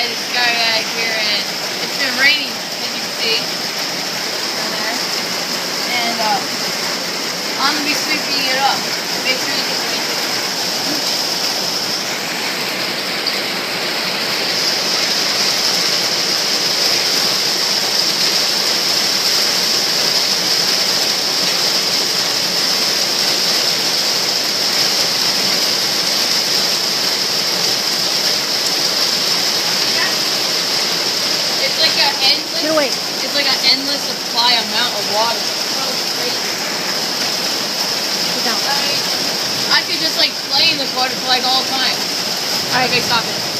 Hi, this is Skyag here, and it's been raining, as you can see, down there. And I'm going to be sweeping it up. Make sure you get the window. It's like an endless supply amount of water. I could just like play in this water for like all time. Alright, okay, stop it.